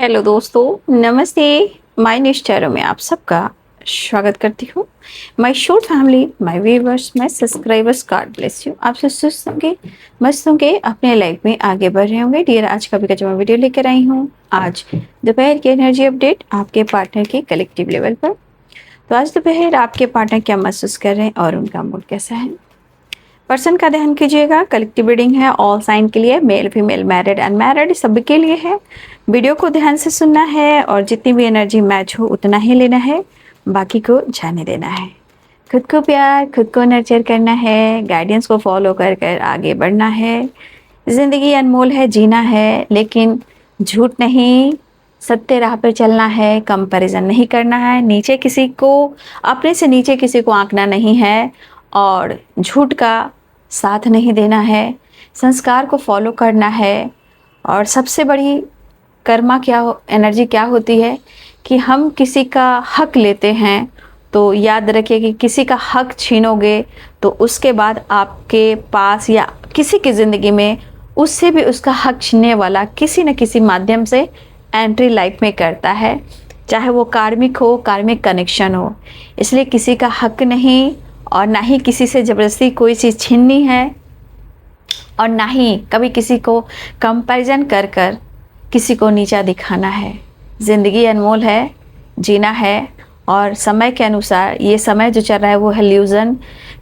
Hello दोस्तों, नमस्ते। My news channel में आप सबका स्वागत करती हूँ। माय शोर family, my viewers, my subscribers, God bless you. आप सब सुस्त होंगे, मस्त होंगे, अपने लाइफ में आगे बढ़ रहे होंगे। डियर, आज का भी जो मैं वीडियो लेकर आई हूँ, आज दोपहर की एनर्जी अपडेट आपके पार्टनर के कलेक्टिव लेवल पर। तो आज दोपहर आपके पार्टनर क्या महसूस कर रहे हैं और उनका मूड कैसा है। पर्सन का ध्यान कीजिएगा। कलेक्टिव रीडिंग है ऑल साइन के लिए, मेल फीमेल मैरिड अनमैरिड सभी के लिए है। वीडियो को ध्यान से सुनना है और जितनी भी एनर्जी मैच हो उतना ही लेना है, बाकी को जाने देना है। खुद को प्यार, खुद को नर्चर करना है, गाइडेंस को फॉलो कर कर आगे बढ़ना है। ज़िंदगी अनमोल है, जीना है, लेकिन झूठ नहीं, सत्य राह पर चलना है। कंपैरिजन नहीं करना है, नीचे किसी को, अपने से नीचे किसी को आंकना नहीं है और झूठ का साथ नहीं देना है। संस्कार को फॉलो करना है। और सबसे बड़ी कर्मा एनर्जी क्या होती है कि हम किसी का हक लेते हैं, तो याद रखिए कि किसी का हक छीनोगे तो उसके बाद आपके पास या किसी की ज़िंदगी में उससे भी उसका हक छीनने वाला किसी न किसी माध्यम से एंट्री लाइफ में करता है, चाहे वो कार्मिक हो, कार्मिक कनेक्शन हो। इसलिए किसी का हक नहीं और ना ही किसी से ज़बरदस्ती कोई चीज़ छीननी है और ना ही कभी किसी को कंपैरिजन कर कर किसी को नीचा दिखाना है। ज़िंदगी अनमोल है, जीना है और समय के अनुसार ये समय जो चल रहा है वो है इल्यूज़न,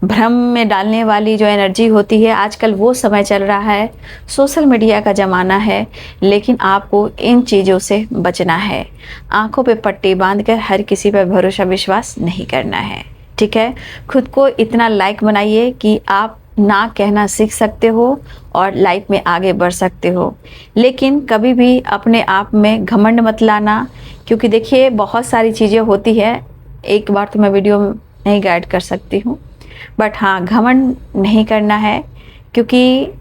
भ्रम में डालने वाली जो एनर्जी होती है, आजकल वो समय चल रहा है। सोशल मीडिया का ज़माना है, लेकिन आपको इन चीज़ों से बचना है। आंखों पे पट्टी बांधकर हर किसी पर भरोसा विश्वास नहीं करना है, ठीक है। खुद को इतना लाइक बनाइए कि आप ना कहना सीख सकते हो और लाइफ में आगे बढ़ सकते हो। लेकिन कभी भी अपने आप में घमंड मत लाना, क्योंकि देखिए बहुत सारी चीज़ें होती है। एक बार तो मैं वीडियो नहीं गाइड कर सकती हूँ, बट हाँ, घमंड नहीं करना है, क्योंकि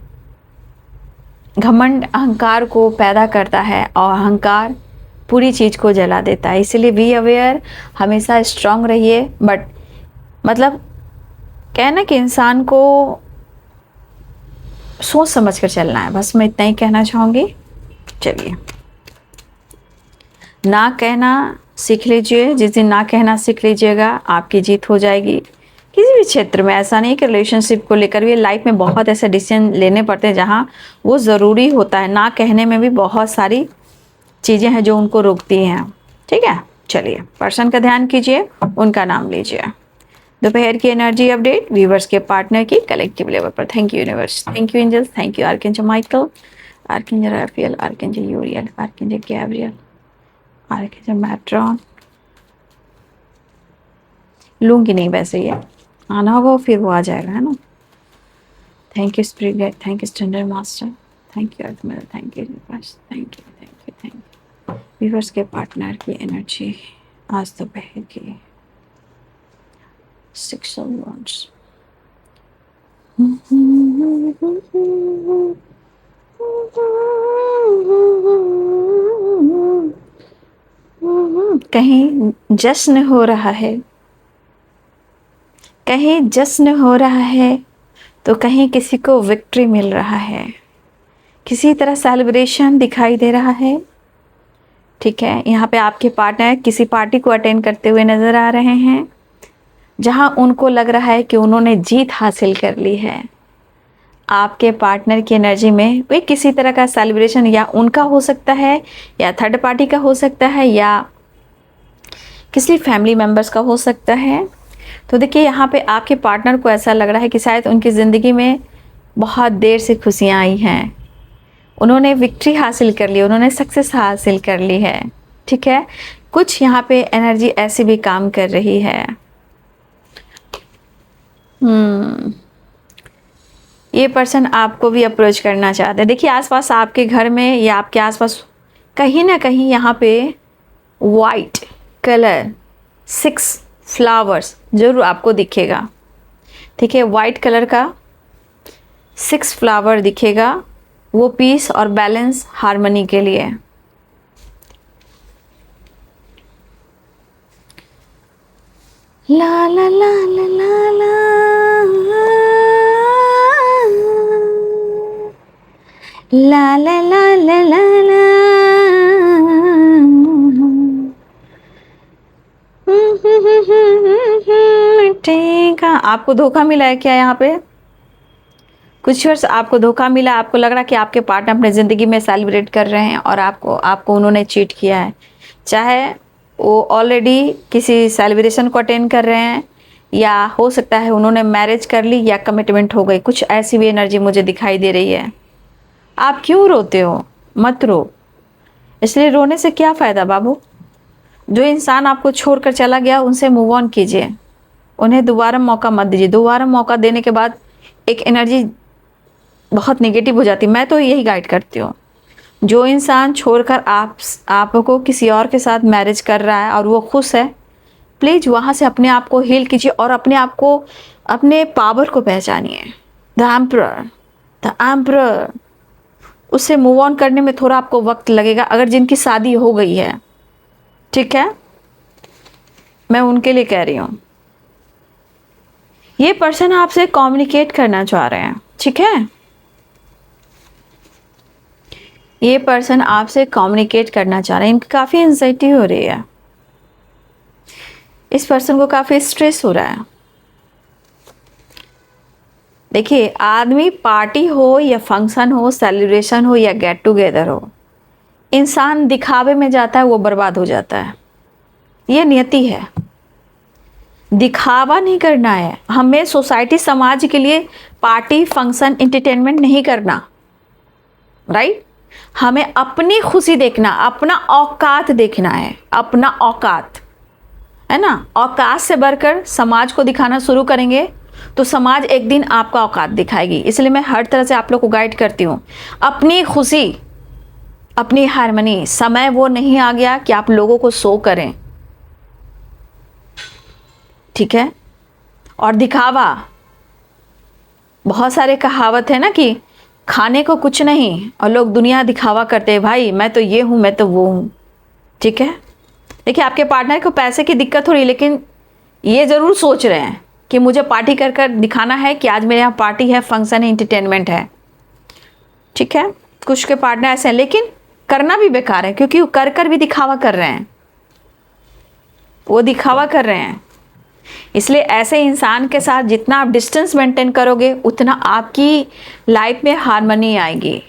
घमंड अहंकार को पैदा करता है और अहंकार पूरी चीज़ को जला देता है। इसलिए बी अवेयर, हमेशा स्ट्रांग रहिए। बट मतलब कहना कि इंसान को सोच समझ कर चलना है, बस मैं इतना ही कहना चाहूँगी। चलिए, ना कहना सीख लीजिए। जिस दिन ना कहना सीख लीजिएगा, आपकी जीत हो जाएगी किसी भी क्षेत्र में। ऐसा नहीं कि रिलेशनशिप को लेकर भी, लाइफ में बहुत ऐसे डिसीजन लेने पड़ते हैं जहाँ वो ज़रूरी होता है। ना कहने में भी बहुत सारी चीज़ें हैं जो उनको रोकती हैं, ठीक है। चलिए, पर्सन का ध्यान कीजिए, उनका नाम लीजिए। दोपहर की एनर्जी अपडेट व्यूवर्स के पार्टनर की कलेक्टिव लेवल पर। Thank you universe, thank you angels, thank you archangel Michael, archangel Raphael, archangel Uriel, archangel Gabriel, archangel Metatron. लूँगी नहीं, वैसे ये आना होगा फिर वो आ जाएगा, है ना। Thank you spirit guide, thank you standard master, thank you earth mother, thank you universe, thank you, thank you, thank you. Viewers के पार्टनर की एनर्जी आज दोपहर की 6 of Wands। कहीं जश्न हो रहा है, कहीं जश्न हो रहा है, तो कहीं किसी को विक्ट्री मिल रहा है। किसी तरह सेलिब्रेशन दिखाई दे रहा है, ठीक है। यहाँ पे आपके पार्टनर किसी पार्टी को अटेंड करते हुए नज़र आ रहे हैं, जहाँ उनको लग रहा है कि उन्होंने जीत हासिल कर ली है। आपके पार्टनर की एनर्जी में वे किसी तरह का सेलिब्रेशन या उनका हो सकता है, या थर्ड पार्टी का हो सकता है, या किसी फैमिली मेम्बर्स का हो सकता है। तो देखिए, यहाँ पे आपके पार्टनर को ऐसा लग रहा है कि शायद उनकी ज़िंदगी में बहुत देर से खुशियाँ आई हैं, उन्होंने विक्ट्री हासिल कर ली, उन्होंने सक्सेस हासिल कर ली है, ठीक है। कुछ यहाँ पे एनर्जी ऐसी भी काम कर रही है। ये पर्सन आपको भी अप्रोच करना चाहते हैं। देखिए, आसपास आपके घर में या आपके आसपास कहीं ना कहीं यहाँ पे वाइट कलर 6 फ्लावर्स ज़रूर आपको दिखेगा, ठीक है। वाइट कलर का 6 फ्लावर दिखेगा, वो पीस और बैलेंस, हार्मनी के लिए। ला ला ला ला ला ला, ला ला ला ला ला ला, ठीक है, आपको धोखा मिला है क्या यहाँ पे? कुछ वर्ष आपको धोखा मिला, आपको लग रहा है कि आपके पार्टनर अपने ज़िंदगी में सेलिब्रेट कर रहे हैं और आपको उन्होंने चीट किया है। चाहे वो ऑलरेडी किसी सेलिब्रेशन को अटेंड कर रहे हैं, या हो सकता है उन्होंने मैरिज कर ली या कमिटमेंट हो गई, कुछ ऐसी भी एनर्जी मुझे दिखाई दे रही है। आप क्यों रोते हो? मत रो, इसलिए रोने से क्या फ़ायदा बाबू। जो इंसान आपको छोड़कर चला गया उनसे मूव ऑन कीजिए, उन्हें दोबारा मौका मत दीजिए। दोबारा मौका देने के बाद एक एनर्जी बहुत नेगेटिव हो जाती है। मैं तो यही गाइड करती हूँ, जो इंसान छोड़कर आपको किसी और के साथ मैरिज कर रहा है और वो खुश है, प्लीज़ वहाँ से अपने आप को हील कीजिए और अपने आप को, अपने पावर को पहचानिए। द एम्परर, उससे मूव ऑन करने में थोड़ा आपको वक्त लगेगा। अगर जिनकी शादी हो गई है, ठीक है, मैं उनके लिए कह रही हूँ, ये पर्सन आपसे कम्युनिकेट करना चाह रहे हैं, ठीक है, ये पर्सन आपसे कम्युनिकेट करना चाह रहे हैं। इनकी काफ़ी एंजाइटी हो रही है, इस पर्सन को काफ़ी स्ट्रेस हो रहा है। देखिए, आदमी पार्टी हो या फंक्शन हो, सेलिब्रेशन हो या गेट टुगेदर हो, इंसान दिखावे में जाता है, वो बर्बाद हो जाता है। ये नियति है, दिखावा नहीं करना है हमें। सोसाइटी समाज के लिए पार्टी फंक्शन एंटरटेनमेंट नहीं करना, राइट। हमें अपनी खुशी देखना, अपना औकात देखना है, अपना औकात, है ना। औकात से बढ़कर समाज को दिखाना शुरू करेंगे तो समाज एक दिन आपका औकात दिखाएगी। इसलिए मैं हर तरह से आप लोग को गाइड करती हूँ, अपनी खुशी, अपनी हारमनी। समय वो नहीं आ गया कि आप लोगों को शो करें, ठीक है। और दिखावा, बहुत सारे कहावत है ना कि खाने को कुछ नहीं और लोग दुनिया दिखावा करते हैं, भाई मैं तो ये हूँ, मैं तो वो हूँ, ठीक है। देखिए, आपके पार्टनर को पैसे की दिक्कत हो रही है, लेकिन ये ज़रूर सोच रहे हैं कि मुझे पार्टी कर कर दिखाना है कि आज मेरे यहाँ पार्टी है, फंक्शन है, एंटरटेनमेंट है, ठीक है। कुछ के पार्टनर ऐसे हैं, लेकिन करना भी बेकार है, क्योंकि वो कर कर भी दिखावा कर रहे हैं, वो दिखावा कर रहे हैं। इसलिए ऐसे इंसान के साथ जितना आप डिस्टेंस मेंटेन करोगे उतना आपकी लाइफ में हार्मनी आएगी,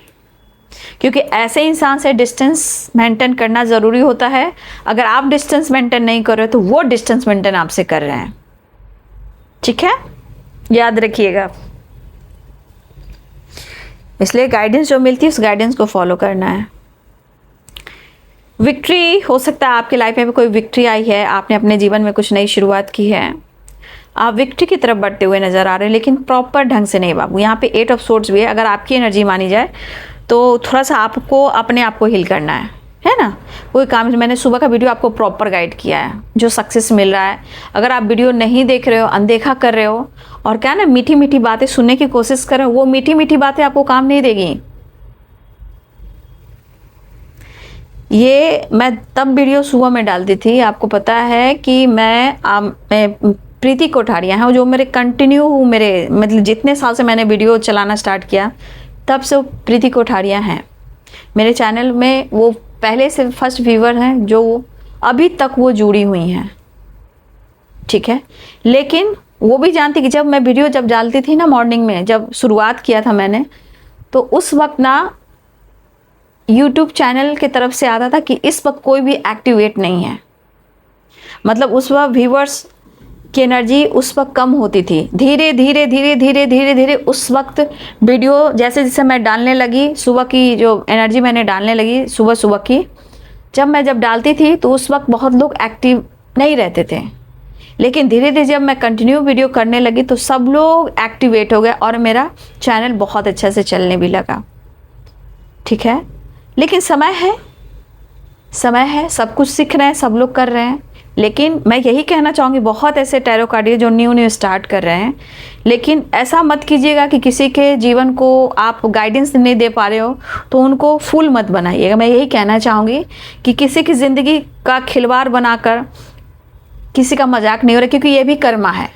क्योंकि ऐसे इंसान से डिस्टेंस मेंटेन करना ज़रूरी होता है। अगर आप डिस्टेंस मेंटेन नहीं कर रहे तो वो डिस्टेंस मेंटेन आपसे कर रहे हैं, ठीक है, याद रखिएगा। इसलिए गाइडेंस जो मिलती है उस गाइडेंस को फॉलो करना है। विक्ट्री हो सकता है आपकी लाइफ में कोई विक्ट्री आई है, आपने अपने जीवन में कुछ नई शुरुआत की है, आप विक्ट्री की तरफ बढ़ते हुए नज़र आ रहे हैं, लेकिन प्रॉपर ढंग से नहीं बाबू। यहाँ पे 8 ऑफ सोर्ड्स भी है। अगर आपकी एनर्जी मानी जाए तो थोड़ा सा आपको अपने आप को हील करना है ना। कोई काम, मैंने सुबह का वीडियो आपको प्रॉपर गाइड किया है, जो सक्सेस मिल रहा है। अगर आप वीडियो नहीं देख रहे हो, अनदेखा कर रहे हो और क्या ना मीठी मीठी बातें सुनने की कोशिश कर रहे हो, वो मीठी मीठी बातें आपको काम नहीं देगी। ये मैं तब वीडियो सुबह में डालती थी, आपको पता है कि मैं प्रीति कोठारिया हैं, जो मेरे कंटिन्यू, मेरे मतलब जितने साल से मैंने वीडियो चलाना स्टार्ट किया तब से वो प्रीति कोठारिया हैं मेरे चैनल में। वो पहले से फर्स्ट व्यूवर हैं, जो अभी तक वो जुड़ी हुई हैं, ठीक है। लेकिन वो भी जानती कि जब मैं वीडियो जब डालती थी ना मॉर्निंग में, जब शुरुआत किया था मैंने, तो उस वक्त ना यूट्यूब चैनल की तरफ से आता था कि इस वक्त कोई भी एक्टिवेट नहीं है। मतलब उस वक्त व्यूवर्स की एनर्जी उस वक्त कम होती थी। धीरे धीरे धीरे धीरे धीरे धीरे उस वक्त वीडियो जैसे जैसे मैं डालने लगी, सुबह की जो एनर्जी मैंने डालने लगी सुबह सुबह की, जब डालती थी तो उस वक्त बहुत लोग एक्टिव नहीं रहते थे। लेकिन धीरे धीरे जब मैं कंटिन्यू वीडियो करने लगी तो सब लोग एक्टिवेट हो गए और मेरा चैनल बहुत अच्छे से चलने भी लगा, ठीक है। लेकिन समय है, सब कुछ सीख रहे हैं, सब लोग कर रहे हैं। लेकिन मैं यही कहना चाहूँगी, बहुत ऐसे टैरो कार्ड जो न्यू स्टार्ट कर रहे हैं, लेकिन ऐसा मत कीजिएगा कि किसी के जीवन को आप गाइडेंस नहीं दे पा रहे हो तो उनको फूल मत बनाइएगा। मैं यही कहना चाहूँगी कि किसी की ज़िंदगी का खिलवाड़ बनाकर किसी का मजाक नहीं हो रहा, क्योंकि ये भी कर्मा है।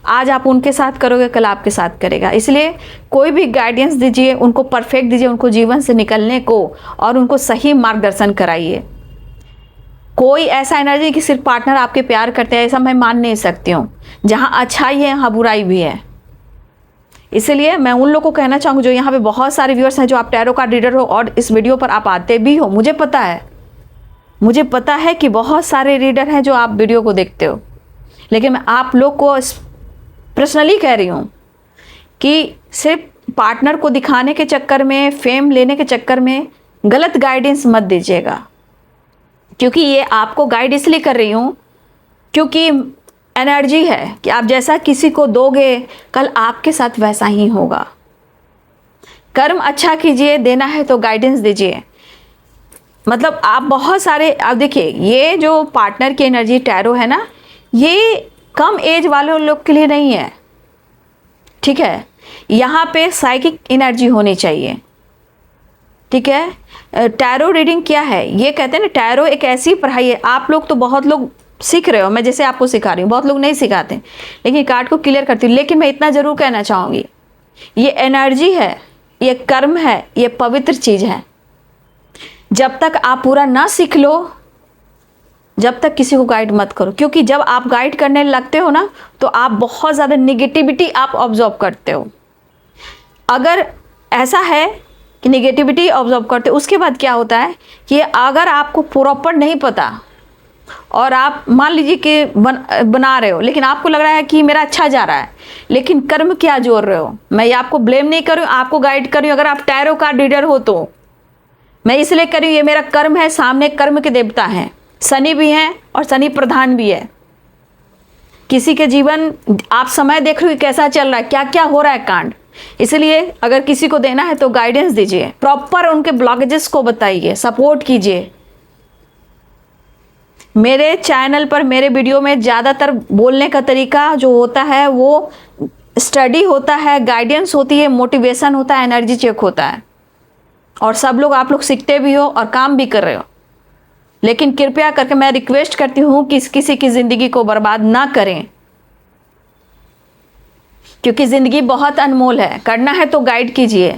आज आप उनके साथ करोगे, कल आपके साथ करेगा। इसलिए कोई भी गाइडेंस दीजिए, उनको परफेक्ट दीजिए, उनको जीवन से निकलने को, और उनको सही मार्गदर्शन कराइए। कोई ऐसा एनर्जी कि सिर्फ पार्टनर आपके प्यार करते हैं, ऐसा मैं मान नहीं सकती हूँ। जहाँ अच्छाई है वहाँ बुराई भी है। इसलिए मैं उन लोगों को कहना चाहूँगी जो यहाँ पे बहुत सारे व्यूअर्स हैं, जो आप टैरो कार्ड रीडर हो और इस वीडियो पर आप आते भी हो, मुझे पता है कि बहुत सारे रीडर हैं जो आप वीडियो को देखते हो, लेकिन मैं आप लोग को पर्सनली कह रही हूँ कि सिर्फ पार्टनर को दिखाने के चक्कर में, फेम लेने के चक्कर में गलत गाइडेंस मत दीजिएगा। क्योंकि ये आपको गाइड इसलिए कर रही हूँ क्योंकि एनर्जी है कि आप जैसा किसी को दोगे कल आपके साथ वैसा ही होगा। कर्म अच्छा कीजिए, देना है तो गाइडेंस दीजिए। मतलब आप बहुत सारे, आप देखिए ये जो पार्टनर की एनर्जी टैरो है ना, ये कम एज वाले लोग के लिए नहीं है, ठीक है। यहाँ पे साइकिक एनर्जी होनी चाहिए, ठीक है। टैरो रीडिंग क्या है, ये कहते हैं ना, टैरो एक ऐसी पढ़ाई है, आप लोग तो बहुत लोग सीख रहे हो, मैं जैसे आपको सिखा रही हूँ, बहुत लोग नहीं सिखाते, लेकिन कार्ड को क्लियर करती हूँ। लेकिन मैं इतना ज़रूर कहना चाहूँगी, ये एनर्जी है, ये कर्म है, ये पवित्र चीज़ है। जब तक आप पूरा ना सीख लो, जब तक किसी को गाइड मत करो, क्योंकि जब आप गाइड करने लगते हो ना तो आप बहुत ज़्यादा निगेटिविटी आप ऑब्जर्व करते हो। अगर ऐसा है कि निगेटिविटी ऑब्जर्व करते हो, उसके बाद क्या होता है कि अगर आपको प्रॉपर नहीं पता और आप मान लीजिए कि बना रहे हो, लेकिन आपको लग रहा है कि मेरा अच्छा जा रहा है, लेकिन कर्म क्या जोड़ रहे हो। मैं ये आपको ब्लेम नहीं कर रही हूँ, आपको गाइड कर रही हूँ। अगर आप टैरो कार्ड रीडर हो तो मैं इसलिए कर रही हूँ, ये मेरा कर्म है, सामने कर्म के देवता हैं, शनि भी हैं और शनि प्रधान भी है। किसी के जीवन आप समय देख रहे हो कैसा चल रहा है, क्या क्या हो रहा है कांड। इसलिए अगर किसी को देना है तो गाइडेंस दीजिए, प्रॉपर उनके ब्लॉकेजेस को बताइए, सपोर्ट कीजिए। मेरे चैनल पर, मेरे वीडियो में ज़्यादातर बोलने का तरीका जो होता है वो स्टडी होता है, गाइडेंस होती है, मोटिवेशन होता है, एनर्जी चेक होता है, और सब लोग, आप लोग सीखते भी हो और काम भी कर रहे हो। लेकिन कृपया करके मैं रिक्वेस्ट करती हूँ कि किसी की ज़िंदगी को बर्बाद ना करें, क्योंकि ज़िंदगी बहुत अनमोल है। करना है तो गाइड कीजिए,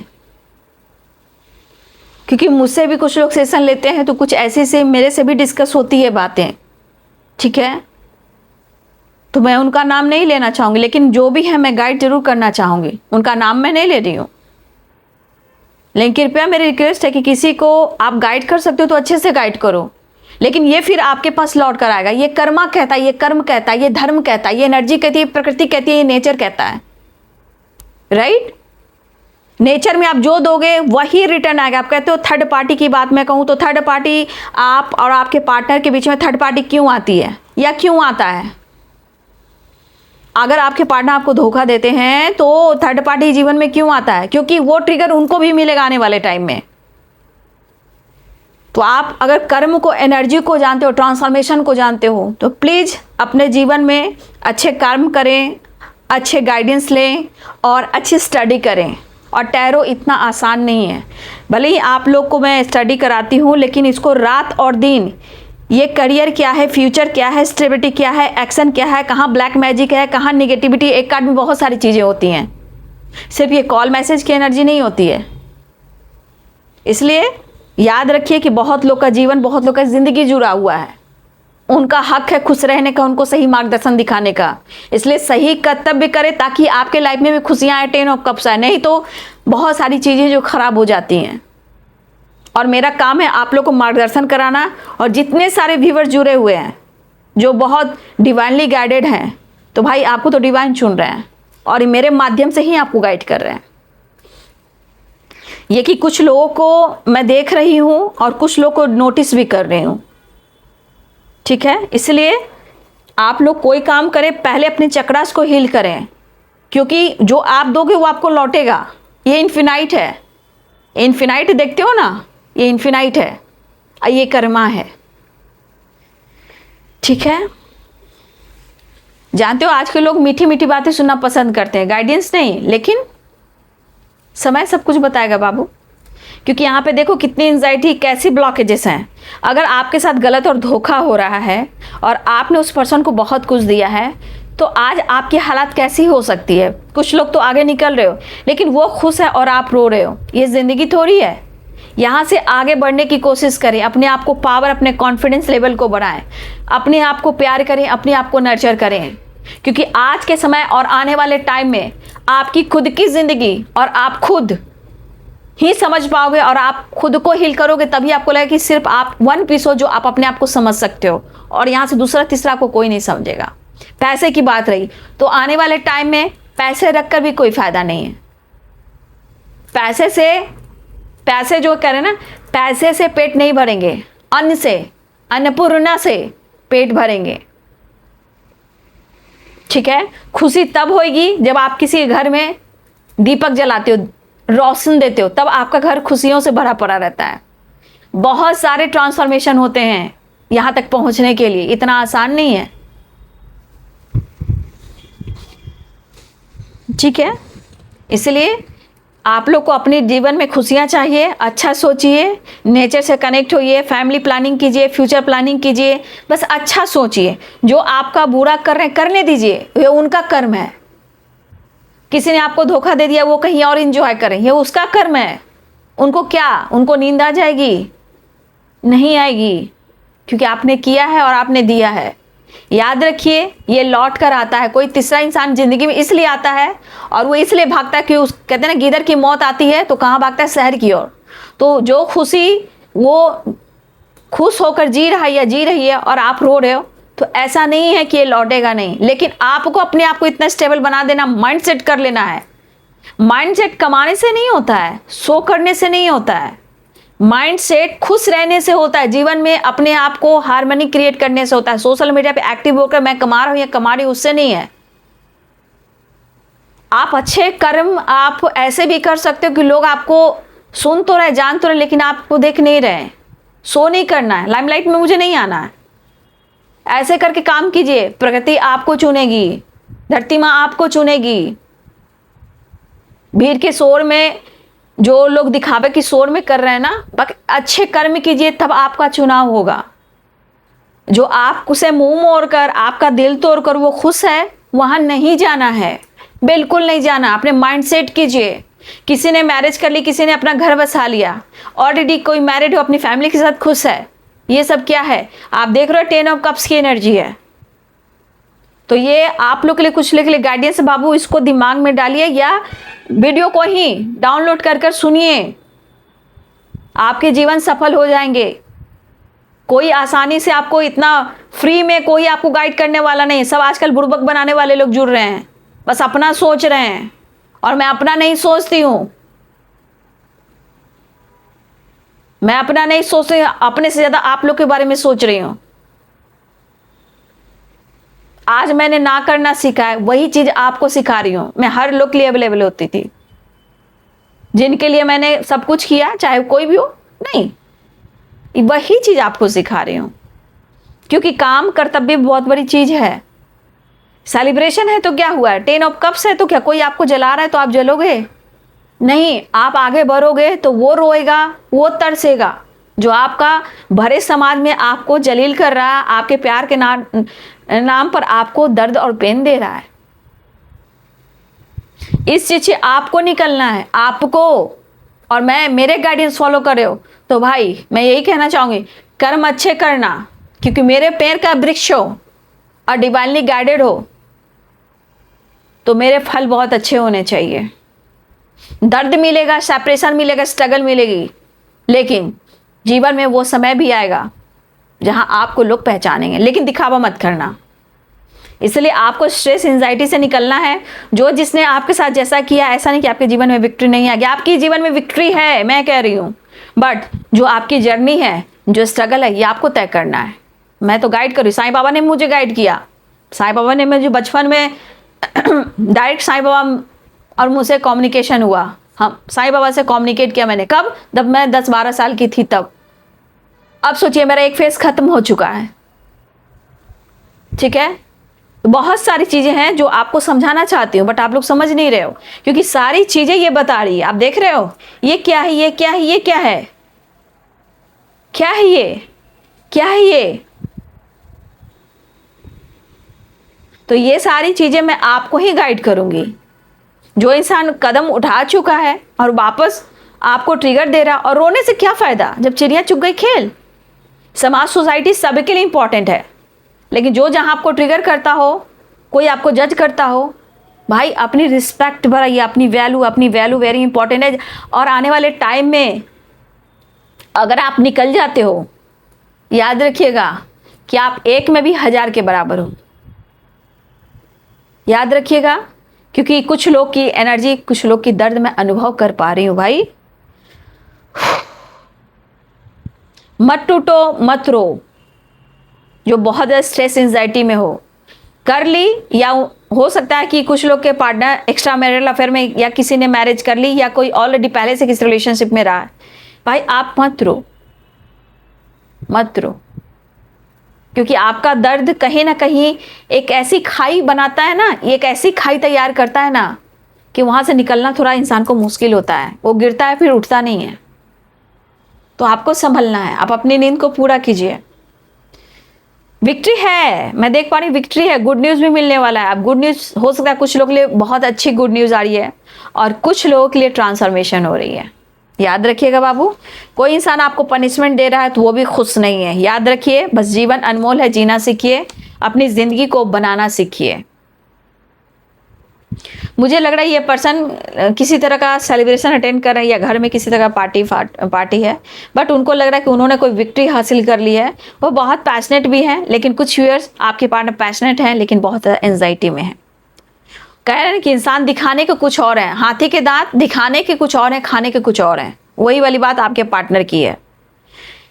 क्योंकि मुझसे भी कुछ लोग सेशन लेते हैं तो कुछ ऐसे से मेरे से भी डिस्कस होती है बातें, ठीक है। तो मैं उनका नाम नहीं लेना चाहूँगी, लेकिन जो भी है मैं गाइड जरूर करना चाहूँगी। उनका नाम मैं नहीं ले रही हूँ, लेकिन कृपया मेरी रिक्वेस्ट है कि किसी को आप गाइड कर सकते हो तो अच्छे से गाइड करो, लेकिन ये फिर आपके पास लौट कर आएगा। ये कर्मा कहता है, ये कर्म कहता है, ये धर्म कहता है, ये एनर्जी कहती है, प्रकृति कहती है, ये नेचर कहता है, राइट। नेचर में आप जो दोगे वही रिटर्न आएगा। आप कहते हो थर्ड पार्टी की बात मैं कहूँ तो थर्ड पार्टी, आप और आपके पार्टनर के बीच में थर्ड पार्टी क्यों आती है या क्यों आता है? अगर आपके पार्टनर आपको धोखा देते हैं तो थर्ड पार्टी जीवन में क्यों आता है? क्योंकि वो ट्रिगर उनको भी मिलेगा आने वाले टाइम में। तो आप अगर कर्म को, एनर्जी को जानते हो, ट्रांसफॉर्मेशन को जानते हो, तो प्लीज़ अपने जीवन में अच्छे कर्म करें, अच्छे गाइडेंस लें और अच्छी स्टडी करें। और टैरो इतना आसान नहीं है। भले ही आप लोग को मैं स्टडी कराती हूँ, लेकिन इसको रात और दिन, ये करियर क्या है, फ्यूचर क्या है, स्टेबिलिटी क्या है, एक्शन क्या है, कहाँ ब्लैक मैजिक है, कहाँ निगेटिविटी, एक कार्ड में बहुत सारी चीज़ें होती हैं। सिर्फ ये कॉल मैसेज की एनर्जी नहीं होती है। इसलिए याद रखिए कि बहुत लोग का जीवन, बहुत लोग का ज़िंदगी जुड़ा हुआ है। उनका हक है खुश रहने का, उनको सही मार्गदर्शन दिखाने का। इसलिए सही कर्तव्य करें ताकि आपके लाइफ में भी खुशियाँ आए, 10 ऑफ कप्स आए। नहीं तो बहुत सारी चीज़ें जो खराब हो जाती हैं। और मेरा काम है आप लोग को मार्गदर्शन कराना। और जितने सारे व्यूअर्स जुड़े हुए हैं जो बहुत डिवाइनली गाइडेड हैं, तो भाई आपको तो डिवाइन चुन रहे हैं और मेरे माध्यम से ही आपको गाइड कर रहे हैं। ये कि कुछ लोगों को मैं देख रही हूँ और कुछ लोगों को नोटिस भी कर रही हूँ, ठीक है। इसलिए आप लोग कोई काम करें, पहले अपने चक्रास को हील करें, क्योंकि जो आप दोगे वो आपको लौटेगा। ये इन्फिनाइट है, इन्फिनाइट देखते हो ना, ये इन्फिनाइट है, ये कर्मा है, ठीक है। जानते हो आज के लोग मीठी मीठी बातें सुनना पसंद करते हैं, गाइडेंस नहीं, लेकिन समय सब कुछ बताएगा बाबू। क्योंकि यहाँ पे देखो कितनी एंजाइटी, कैसी ब्लॉकेजेस हैं। अगर आपके साथ गलत और धोखा हो रहा है और आपने उस पर्सन को बहुत कुछ दिया है, तो आज आपकी हालात कैसी हो सकती है। कुछ लोग तो आगे निकल रहे हो, लेकिन वो खुश है और आप रो रहे हो। ये ज़िंदगी थोड़ी है, यहाँ से आगे बढ़ने की कोशिश करें, अपने आप को पावर, अपने कॉन्फिडेंस लेवल को बढ़ाएं, अपने आप को प्यार करें, अपने आप को नर्चर करें, क्योंकि आज के समय और आने वाले टाइम में आपकी खुद की ज़िंदगी और आप खुद ही समझ पाओगे और आप खुद को हील करोगे, तभी आपको लगेगा कि सिर्फ आप वन पीस हो जो आप अपने आप को समझ सकते हो, और यहाँ से दूसरा तीसरा को कोई नहीं समझेगा। पैसे की बात रही तो आने वाले टाइम में पैसे रखकर भी कोई फायदा नहीं है। पैसे जो करें ना, पैसे से पेट नहीं भरेंगे, अन्न से, अन्नपूर्णा से पेट भरेंगे। ठीक है, खुशी तब होगी जब आप किसी घर में दीपक जलाते हो, रोशन देते हो, तब आपका घर खुशियों से भरा पड़ा रहता है। बहुत सारे ट्रांसफॉर्मेशन होते हैं यहाँ तक पहुँचने के लिए, इतना आसान नहीं है। ठीक है, इसलिए आप लोग को अपने जीवन में खुशियाँ चाहिए, अच्छा सोचिए, नेचर से कनेक्ट होइए, फैमिली प्लानिंग कीजिए, फ्यूचर प्लानिंग कीजिए, बस अच्छा सोचिए। जो आपका बुरा कर रहे हैं करने दीजिए, ये उनका कर्म है। किसी ने आपको धोखा दे दिया, वो कहीं और एंजॉय करें, ये उसका कर्म है। उनको क्या, उनको नींद आ जाएगी? नहीं आएगी, क्योंकि आपने किया है और आपने दिया है। याद रखिए, ये लौट कर आता है। कोई तीसरा इंसान जिंदगी में इसलिए आता है और वो इसलिए भागता है कि उस, कहते हैं ना, गिदर की मौत आती है तो कहाँ भागता है? शहर की ओर। तो जो खुशी वो खुश होकर जी रहा है या जी रही है और आप रो रहे हो, तो ऐसा नहीं है कि ये लौटेगा नहीं, लेकिन आपको अपने आप को इतना स्टेबल बना देना, माइंड सेट कर लेना है। माइंड सेट कमाने से नहीं होता है, शो करने से नहीं होता है। माइंड सेट खुश रहने से होता है, जीवन में अपने आप को हार्मनी क्रिएट करने से होता है। सोशल मीडिया पे एक्टिव होकर मैं कमा रहा हूं या कमा रही हूं, उससे नहीं है। आप अच्छे कर्म आप ऐसे भी कर सकते हो कि लोग आपको सुन तो रहे, जान तो रहे, लेकिन आपको देख नहीं रहे। शो नहीं करना है, लाइमलाइट में मुझे नहीं आना है। ऐसे करके काम कीजिए, प्रकृति आपको चुनेगी, धरती माँ आपको चुनेगी। भीड़ के शोर में जो लोग दिखावे की शोर में कर रहे हैं ना, अच्छे कर्म कीजिए, तब आपका चुनाव होगा। जो आप उसे मुंह मोड़ कर, आपका दिल तोड़ कर वो खुश है, वहां नहीं जाना है, बिल्कुल नहीं जाना। अपने माइंड सेट कीजिए। किसी ने मैरिज कर ली, किसी ने अपना घर बसा लिया, ऑलरेडी कोई मैरिड हो, अपनी फैमिली के साथ खुश है। ये सब क्या है? आप देख रहे हो 10 ऑफ कप्स की एनर्जी है। तो ये आप लोग के लिए कुछ लिए गाइडेंस बाबू, इसको दिमाग में डालिए या वीडियो को ही डाउनलोड कर सुनिए, आपके जीवन सफल हो जाएंगे। कोई आसानी से आपको इतना फ्री में कोई आपको गाइड करने वाला नहीं। सब आजकल बुड़बक बनाने वाले लोग जुड़ रहे हैं, बस अपना सोच रहे हैं, और मैं अपना नहीं सोचती हूं। मैं अपना नहीं सोच रही, अपने से ज्यादा आप लोग के बारे में सोच रही हूं। आज मैंने ना करना सीखा है, वही चीज आपको सिखा रही हूं। मैं हर लोग के लिए अवेलेबल होती थी, जिनके लिए मैंने सब कुछ किया, चाहे कोई भी हो, नहीं, वही चीज आपको सिखा रही हूं। क्योंकि काम कर्तव्य बहुत बड़ी चीज है। सेलिब्रेशन है तो क्या हुआ? 10 ऑफ कप्स है तो क्या कोई आपको जला रहा है तो आप जलोगे? नहीं, आप आगे बढ़ोगे तो वो रोएगा, वो तरसेगा। जो आपका भरे समाज में आपको जलील कर रहा है, आपके प्यार के नाम पर आपको दर्द और पेन दे रहा है, इस चीज से आपको निकलना है, आपको। और मैं मेरे गाइडेंस फॉलो कर रहे हो तो भाई मैं यही कहना चाहूंगी, कर्म अच्छे करना, क्योंकि मेरे पैर का वृक्ष हो और डिवाइनली गाइडेड हो तो मेरे फल बहुत अच्छे होने चाहिए। दर्द मिलेगा, सेपरेशन मिलेगा, स्ट्रगल मिलेगी, लेकिन जीवन में वो समय भी आएगा जहां आपको लोग पहचानेंगे, लेकिन दिखावा मत करना। इसलिए आपको स्ट्रेस एंजाइटी से निकलना है। जो जिसने आपके साथ जैसा किया, ऐसा नहीं कि आपके जीवन में विक्ट्री नहीं आ गया, आपकी जीवन में विक्ट्री है, मैं कह रही हूँ। बट जो आपकी जर्नी है, जो स्ट्रगल है, ये आपको तय करना है। मैं तो गाइड करूँ, साईं बाबा ने मुझे गाइड किया। साईं बाबा ने मुझे बचपन में डायरेक्ट साईं बाबा और मुझसे कम्युनिकेशन हुआ। हम साईं बाबा से कम्युनिकेट किया मैंने, कब? जब मैं 10-12 साल की थी तब। अब सोचिए मेरा एक फेस खत्म हो चुका है। ठीक है, बहुत सारी चीजें हैं जो आपको समझाना चाहती हूँ, बट आप लोग समझ नहीं रहे हो, क्योंकि सारी चीजें ये बता रही है। आप देख रहे हो ये क्या है, ये क्या है, ये क्या है, क्या है ये, क्या है ये। तो ये सारी चीजें मैं आपको ही गाइड करूंगी। जो इंसान कदम उठा चुका है और वापस आपको ट्रिगर दे रहा, और रोने से क्या फ़ायदा जब चिड़िया चुग गई खेल। समाज सोसाइटी सबके लिए इंपॉर्टेंट है, लेकिन जो जहाँ आपको ट्रिगर करता हो, कोई आपको जज करता हो, भाई अपनी रिस्पेक्ट बढ़ाइए, अपनी वैल्यू वेरी इंपॉर्टेंट है। और आने वाले टाइम में अगर आप निकल जाते हो, याद रखिएगा कि आप एक में भी 1000 के बराबर हो। याद रखिएगा, क्योंकि कुछ लोग की एनर्जी, कुछ लोग की दर्द मैं अनुभव कर पा रही हूँ भाई। मत टूटो, मत रो। जो बहुत ज़्यादा स्ट्रेस एंजाइटी में हो, कर ली, या हो सकता है कि कुछ लोग के पार्टनर एक्स्ट्रा मैरिटल अफेयर में, या किसी ने मैरिज कर ली, या कोई ऑलरेडी पहले से किसी रिलेशनशिप में रहा है। भाई आप मत रो, मत रो, क्योंकि आपका दर्द कहीं ना कहीं एक ऐसी खाई बनाता है ना, एक ऐसी खाई तैयार करता है ना कि वहाँ से निकलना थोड़ा इंसान को मुश्किल होता है। वो गिरता है फिर उठता नहीं है। तो आपको संभलना है, आप अपनी नींद को पूरा कीजिए। विक्ट्री है, मैं देख पा रही हूँ विक्ट्री है, गुड न्यूज़ भी मिलने वाला है। अब गुड न्यूज़ हो सकता है कुछ लोगों के लिए बहुत अच्छी गुड न्यूज़ आ रही है, और कुछ लोगों के लिए ट्रांसफॉर्मेशन हो रही है। याद रखिएगा बाबू, कोई इंसान आपको पनिशमेंट दे रहा है तो वो भी खुश नहीं है। याद रखिए, बस जीवन अनमोल है, जीना सीखिए, अपनी ज़िंदगी को बनाना सीखिए। मुझे लग रहा है ये पर्सन किसी तरह का सेलिब्रेशन अटेंड कर रहे हैं, या घर में किसी तरह का पार्टी है, बट उनको लग रहा है कि उन्होंने कोई विक्ट्री हासिल कर ली है। वो बहुत पैशनेट भी हैं, लेकिन कुछ व्यूअर्स आपके पार्टनर पैशनेट हैं लेकिन बहुत एंजाइटी में है। कह रहे हैं कि इंसान दिखाने के कुछ और हैं, हाथी के दांत दिखाने के कुछ और हैं, खाने के कुछ और हैं। वही वाली बात आपके पार्टनर की है।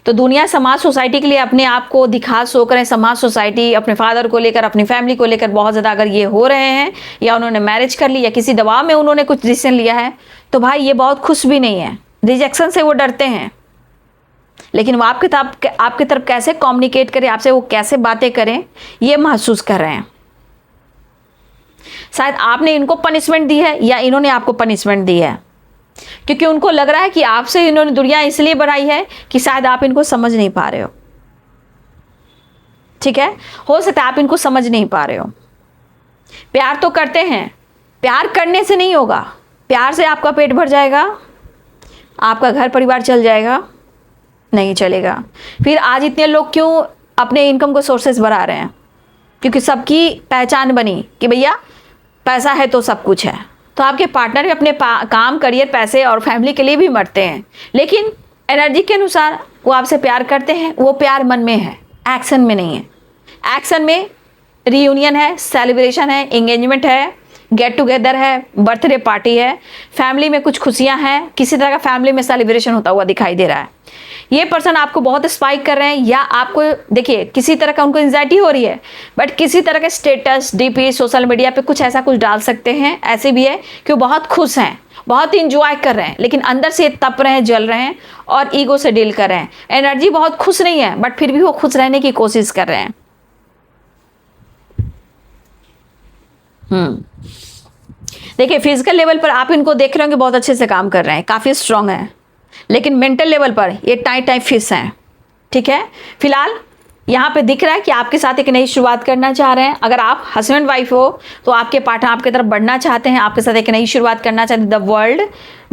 तो दुनिया, समाज, सोसाइटी के लिए अपने आप को दिखा सो करें। समाज, सोसाइटी, अपने फादर को लेकर, अपनी फैमिली को लेकर बहुत ज़्यादा अगर ये हो रहे हैं, या उन्होंने मैरिज कर ली, या किसी दबाव में उन्होंने कुछ डिसीजन लिया है, तो भाई ये बहुत खुश भी नहीं है। रिजेक्शन से वो डरते हैं, लेकिन वो आपकी तरफ कैसे कम्युनिकेट करें, आपसे वो कैसे बातें करें, ये महसूस कर रहे हैं। शायद आपने इनको पनिशमेंट दी है, या इन्होंने आपको पनिशमेंट दी है, क्योंकि उनको लग रहा है कि आपसे इन्होंने दुनिया इसलिए बढ़ाई है कि शायद आप इनको समझ नहीं पा रहे हो। ठीक है, हो सकता है आप इनको समझ नहीं पा रहे हो। प्यार तो करते हैं, प्यार करने से नहीं होगा। प्यार से आपका पेट भर जाएगा, आपका घर परिवार चल जाएगा? नहीं चलेगा। फिर आज इतने लोग क्यों अपने इनकम को सोर्सेस बढ़ा रहे हैं? क्योंकि सबकी पहचान बनी कि भैया पैसा है तो सब कुछ है। तो आपके पार्टनर भी अपने काम, करियर, पैसे और फैमिली के लिए भी मरते हैं, लेकिन एनर्जी के अनुसार वो आपसे प्यार करते हैं। वो प्यार मन में है, एक्शन में नहीं है। एक्शन में रीयूनियन है, सेलिब्रेशन है, एंगेजमेंट है, गेट टुगेदर है, बर्थडे पार्टी है, फैमिली में कुछ खुशियां हैं, किसी तरह का फैमिली में सेलिब्रेशन होता हुआ दिखाई दे रहा है। ये पर्सन आपको बहुत स्पाइक कर रहे हैं, या आपको देखिए किसी तरह का उनको एंजाइटी हो रही है, बट किसी तरह के स्टेटस, डीपी, सोशल मीडिया पे कुछ ऐसा कुछ डाल सकते हैं। ऐसे भी है कि वो बहुत खुश हैं, बहुत इंजॉय कर रहे हैं, लेकिन अंदर से तप रहे हैं, जल रहे हैं, और ईगो से डील कर रहे हैं। एनर्जी बहुत खुश नहीं है, बट फिर भी वो खुश रहने की कोशिश कर रहे हैं। देखिए फिजिकल लेवल पर आप इनको देख रहे होंगे, बहुत अच्छे से काम कर रहे हैं, काफ़ी स्ट्रांग है, लेकिन मेंटल लेवल पर ये टाइट फिश हैं। ठीक है, फिलहाल यहाँ पे दिख रहा है कि आपके साथ एक नई शुरुआत करना चाह रहे हैं। अगर आप हस्बैंड वाइफ हो तो आपके पार्टनर आपकी तरफ बढ़ना चाहते हैं, आपके साथ एक नई शुरुआत करना चाहते हैं। The world,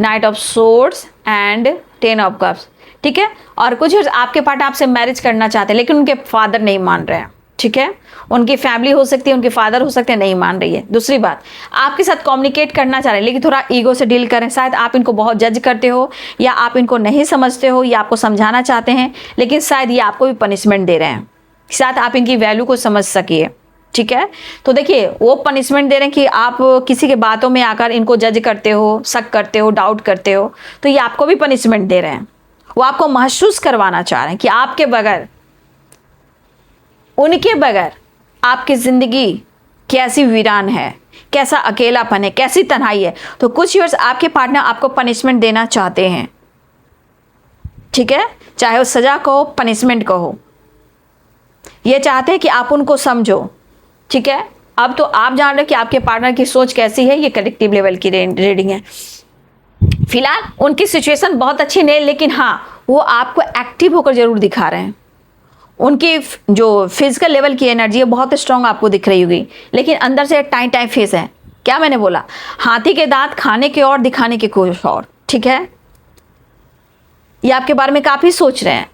night of swords and 10 of cups. ठीक है, और कुछ आपके पार्टनर आपसे मैरिज करना चाहते हैं, लेकिन उनके फादर नहीं मान रहे हैं। ठीक है, उनकी फैमिली हो सकती है, उनके फादर हो सकते हैं, नहीं मान रही है। दूसरी बात, आपके साथ कम्युनिकेट करना चाह रहे हैं, लेकिन थोड़ा ईगो से डील करें। शायद आप इनको बहुत जज करते हो, या आप इनको नहीं समझते हो, या आपको समझाना चाहते हैं, लेकिन शायद ये आपको भी पनिशमेंट दे रहे हैं, शायद आप इनकी वैल्यू को समझ सकिए। ठीक है, तो देखिए वो पनिशमेंट दे रहे हैं कि आप किसी के बातों में आकर इनको जज करते हो, शक करते हो, डाउट करते हो, तो ये आपको भी पनिशमेंट दे रहे हैं। वो आपको महसूस करवाना चाह रहे हैं कि आपके बगैर, उनके बगैर आपकी ज़िंदगी कैसी वीरान है, कैसा अकेलापन है, कैसी तन्हाई है। तो कुछ ईयर्स आपके पार्टनर आपको पनिशमेंट देना चाहते हैं। ठीक है, चाहे वो सज़ा को हो, पनिशमेंट को हो, ये चाहते हैं कि आप उनको समझो। ठीक है, अब तो आप जान रहे हो कि आपके पार्टनर की सोच कैसी है। ये कलेक्टिव लेवल की रीडिंग है। फिलहाल उनकी सिचुएशन बहुत अच्छी नहीं, लेकिन हाँ वो आपको एक्टिव होकर जरूर दिखा रहे हैं। उनकी जो फिजिकल लेवल की एनर्जी है बहुत स्ट्रांग आपको दिख रही होगी, लेकिन अंदर से टाइम फेस है। क्या मैंने बोला? हाथी के दांत खाने के और, दिखाने के कुछ और। ठीक है, ये आपके बारे में काफ़ी सोच रहे हैं।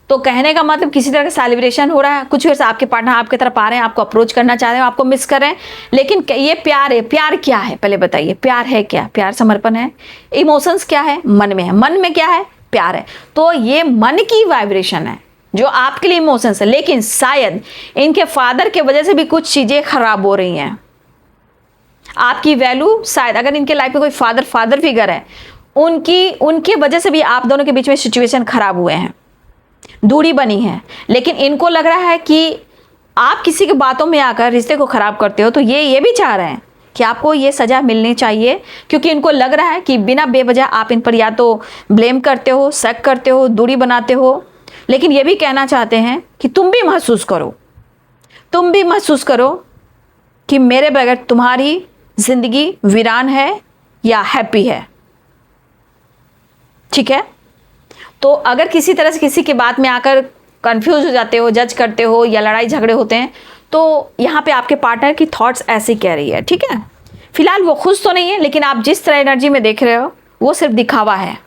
तो कहने का मतलब किसी तरह का सेलिब्रेशन हो रहा है, कुछ वैसे आपके पार्टनर आपकी तरफ आ रहे हैं, आपको अप्रोच करना चाह रहे हैं, आपको मिस कर रहे हैं, लेकिन ये प्यार है। प्यार क्या है पहले बताइए, प्यार है क्या? प्यार समर्पण है। इमोशंस क्या है? मन में है। मन में क्या है? प्यार है। तो ये मन की वाइब्रेशन है जो आपके लिए इमोशंस है, लेकिन शायद इनके फादर के वजह से भी कुछ चीज़ें खराब हो रही हैं। आपकी वैल्यू शायद, अगर इनके लाइफ में कोई फादर फिगर है, उनकी वजह से भी आप दोनों के बीच में सिचुएशन खराब हुए हैं, दूरी बनी है। लेकिन इनको लग रहा है कि आप किसी की बातों में आकर रिश्ते को खराब करते हो, तो ये भी चाह रहे हैं कि आपको ये सज़ा मिलनी चाहिए, क्योंकि इनको लग रहा है कि बिना बेवजह आप इन पर या तो ब्लेम करते हो, शक करते हो, दूरी बनाते हो। लेकिन ये भी कहना चाहते हैं कि तुम भी महसूस करो कि मेरे बगैर तुम्हारी ज़िंदगी वीरान है या हैप्पी है। ठीक है? तो अगर किसी तरह से किसी की बात में आकर कंफ्यूज हो जाते हो, जज करते हो या लड़ाई झगड़े होते हैं, तो यहाँ पे आपके पार्टनर की थॉट्स ऐसी कह रही है। ठीक है? फिलहाल वो खुश तो नहीं है, लेकिन आप जिस तरह एनर्जी में देख रहे हो वो सिर्फ दिखावा है,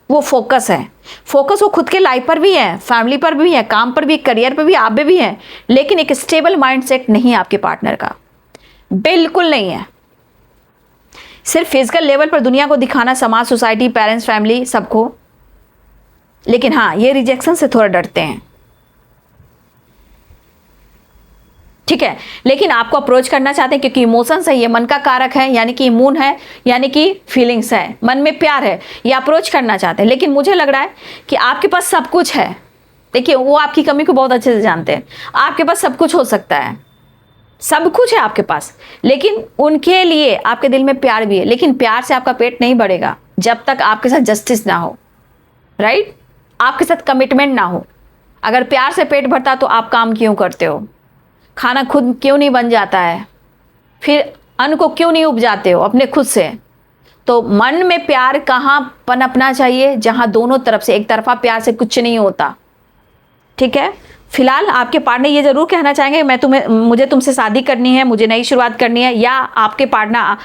वो फोकस है। फोकस वो खुद के लाइफ पर भी है, फैमिली पर भी है, काम पर भी, करियर पर भी, आप भी है, लेकिन एक स्टेबल माइंडसेट नहीं है आपके पार्टनर का, बिल्कुल नहीं है। सिर्फ फिजिकल लेवल पर दुनिया को दिखाना, समाज, सोसाइटी, पेरेंट्स, फैमिली, सबको। लेकिन हाँ, ये रिजेक्शन से थोड़ा डरते हैं। ठीक है? लेकिन आपको अप्रोच करना चाहते हैं क्योंकि इमोशंस है, ये मन का कारक है, यानी कि इम्यून है, यानी कि फीलिंग्स है, मन में प्यार है, ये अप्रोच करना चाहते हैं। लेकिन मुझे लग रहा है कि आपके पास सब कुछ है। देखिए, वो आपकी कमी को बहुत अच्छे से जानते हैं। आपके पास सब कुछ हो सकता है, सब कुछ है आपके पास, लेकिन उनके लिए आपके दिल में प्यार भी है। लेकिन प्यार से आपका पेट नहीं बढ़ेगा जब तक आपके साथ जस्टिस ना हो, राइट? आपके साथ कमिटमेंट ना हो। अगर प्यार से पेट भरता तो आप काम क्यों करते हो? खाना खुद क्यों नहीं बन जाता है? फिर अन्न को क्यों नहीं उपजाते हो अपने खुद से? तो मन में प्यार कहाँ पनपना चाहिए? जहाँ दोनों तरफ से, एक तरफा प्यार से कुछ नहीं होता। ठीक है? फिलहाल आपके पार्टनर ये जरूर कहना चाहेंगे मुझे तुमसे शादी करनी है, मुझे नई शुरुआत करनी है, या आपके पार्टनर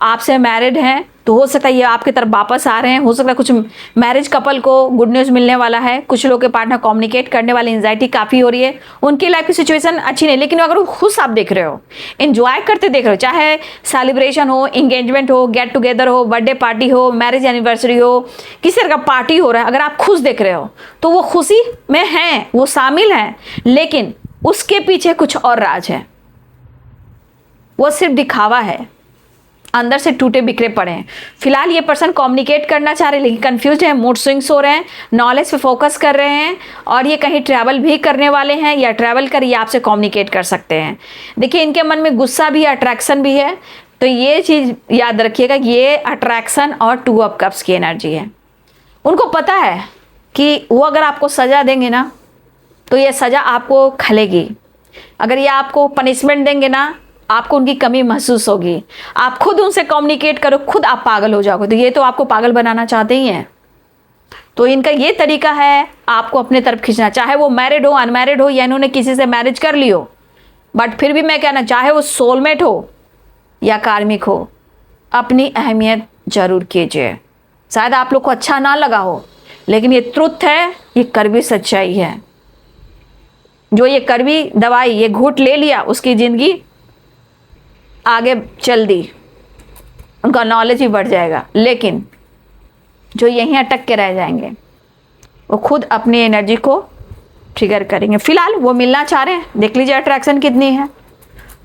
आपसे मैरिड हैं तो हो सकता है ये आपकी तरफ वापस आ रहे हैं। हो सकता है कुछ मैरिज कपल को गुड न्यूज़ मिलने वाला है। कुछ लोग के पार्टनर कम्युनिकेट करने वाली एंजाइटी काफ़ी हो रही है, उनकी लाइफ की सिचुएशन अच्छी नहीं। लेकिन अगर वो खुश आप देख रहे हो, एंजॉय करते देख रहे हो, चाहे सेलिब्रेशन हो, इंगेजमेंट हो, गेट टुगेदर हो, बर्थडे पार्टी हो, मैरिज एनिवर्सरी हो, किसी तरह का पार्टी हो रहा है, अगर आप खुश देख रहे हो तो वो खुशी में हैं, वो शामिल हैं, लेकिन उसके पीछे कुछ और राज है। वो सिर्फ दिखावा है, अंदर से टूटे बिखरे पड़े हैं। फिलहाल ये पर्सन कम्युनिकेट करना चाह रहे हैं लेकिन कंफ्यूज है, मूड स्विंग्स हो रहे हैं, नॉलेज पे फोकस कर रहे हैं, और ये कहीं ट्रैवल भी करने वाले हैं या ट्रैवल कर ये आपसे कम्युनिकेट कर सकते हैं। देखिए, इनके मन में गुस्सा भी है, अट्रैक्शन भी है। तो ये चीज़ याद रखिएगा कि ये अट्रैक्शन और 2 ऑफ कप्स की एनर्जी है। उनको पता है कि वो अगर आपको सज़ा देंगे ना तो ये सज़ा आपको खलेगी। अगर ये आपको पनिशमेंट देंगे ना, आपको उनकी कमी महसूस होगी। आप खुद उनसे कम्युनिकेट करो, खुद आप पागल हो जाओगे। तो ये तो आपको पागल बनाना चाहते ही हैं। तो इनका ये तरीका है आपको अपने तरफ खींचना, चाहे वो मैरिड हो, अनमैरिड हो, या इन्होंने किसी से मैरिज कर ली हो। बट फिर भी मैं कहना, चाहे वो सोलमेट हो या कार्मिक हो, अपनी अहमियत जरूर कीजिए। शायद आप लोग को अच्छा ना लगा हो, लेकिन ये ट्रुथ है, ये कड़वी सच्चाई है। जो ये कड़वी दवाई, ये घूंट ले लिया, उसकी ज़िंदगी आगे चल दी, उनका नॉलेज भी बढ़ जाएगा। लेकिन जो यहीं अटक के रह जाएंगे, वो खुद अपनी एनर्जी को ट्रिगर करेंगे। फिलहाल वो मिलना चाह रहे हैं, देख लीजिए अट्रैक्शन कितनी है।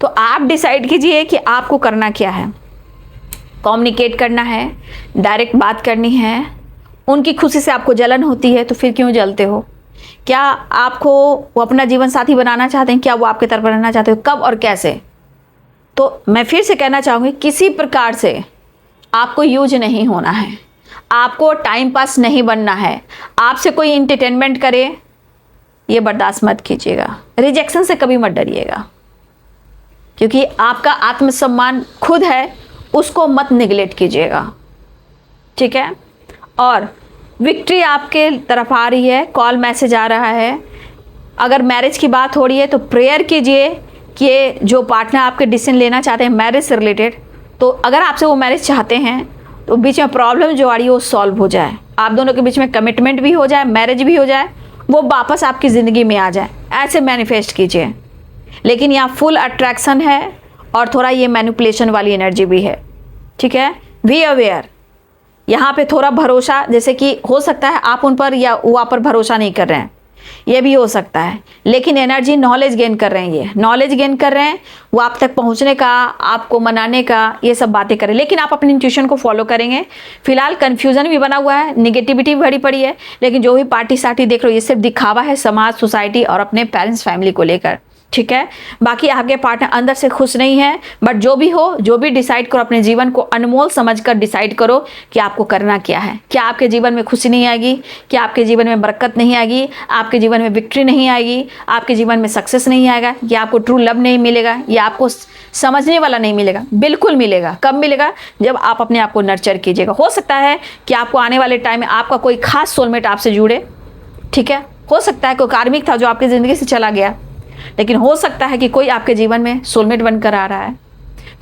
तो आप डिसाइड कीजिए कि आपको करना क्या है। कम्युनिकेट करना है, डायरेक्ट बात करनी है। उनकी खुशी से आपको जलन होती है तो फिर क्यों जलते हो? क्या आपको वो अपना जीवन साथी बनाना चाहते हैं? क्या वो आपके तरफ रहना चाहते हो? कब और कैसे? तो मैं फिर से कहना चाहूँगी, किसी प्रकार से आपको यूज नहीं होना है, आपको टाइम पास नहीं बनना है। आपसे कोई इंटरटेनमेंट करे, ये बर्दाश्त मत कीजिएगा। रिजेक्शन से कभी मत डरिएगा, क्योंकि आपका आत्मसम्मान खुद है, उसको मत निगलेक्ट कीजिएगा। ठीक है? और विक्ट्री आपके तरफ आ रही है, कॉल मैसेज आ रहा है। अगर मैरिज की बात हो रही है तो प्रेयर कीजिए कि जो पार्टनर आपके डिसीजन लेना चाहते हैं मैरिज से रिलेटेड, तो अगर आपसे वो मैरिज चाहते हैं तो बीच में प्रॉब्लम जो आ रही है वो सॉल्व हो जाए। आप दोनों के बीच में कमिटमेंट भी हो जाए, मैरिज भी हो जाए, वो वापस आपकी ज़िंदगी में आ जाए, ऐसे मैनिफेस्ट कीजिए। लेकिन यहाँ फुल अट्रैक्शन है और थोड़ा ये मैनिपुलेशन वाली एनर्जी भी है, ठीक है। बी अवेयर, यहाँ पे थोड़ा भरोसा, जैसे कि हो सकता है आप उन पर या वो आप पर भरोसा नहीं कर रहे हैं, ये भी हो सकता है, लेकिन एनर्जी नॉलेज गेन कर रहे हैं, ये नॉलेज गेन कर रहे हैं, वो आप तक पहुंचने का, आपको मनाने का, ये सब बातें करें, लेकिन आप अपनी इंट्यूशन को फॉलो करेंगे। फिलहाल कंफ्यूजन भी बना हुआ है, निगेटिविटी भी भरी पड़ी है, लेकिन जो भी पार्टी सार्टी देख रहे हो ये सिर्फ दिखावा है समाज, सोसाइटी और अपने पेरेंट्स फैमिली को लेकर, ठीक है। बाकी आपके पार्टनर अंदर से खुश नहीं है, बट जो भी हो, जो भी डिसाइड करो, अपने जीवन को अनमोल समझकर डिसाइड करो कि आपको करना क्या है। क्या आपके जीवन में खुशी नहीं आएगी? क्या आपके जीवन में बरकत नहीं आएगी? आपके जीवन में विक्ट्री नहीं आएगी? आपके जीवन में सक्सेस नहीं आएगा? या आपको ट्रू लव नहीं मिलेगा? या आपको समझने वाला नहीं मिलेगा? बिल्कुल मिलेगा। कब मिलेगा? जब आप अपने आप को नर्चर कीजिएगा। हो सकता है कि आपको आने वाले टाइम में आपका कोई खास सोलमेट आपसे जुड़े, ठीक है। हो सकता है कोई कार्मिक था जो आपकी ज़िंदगी से चला गया, लेकिन हो सकता है कि कोई आपके जीवन में सोलमेट बनकर आ रहा है।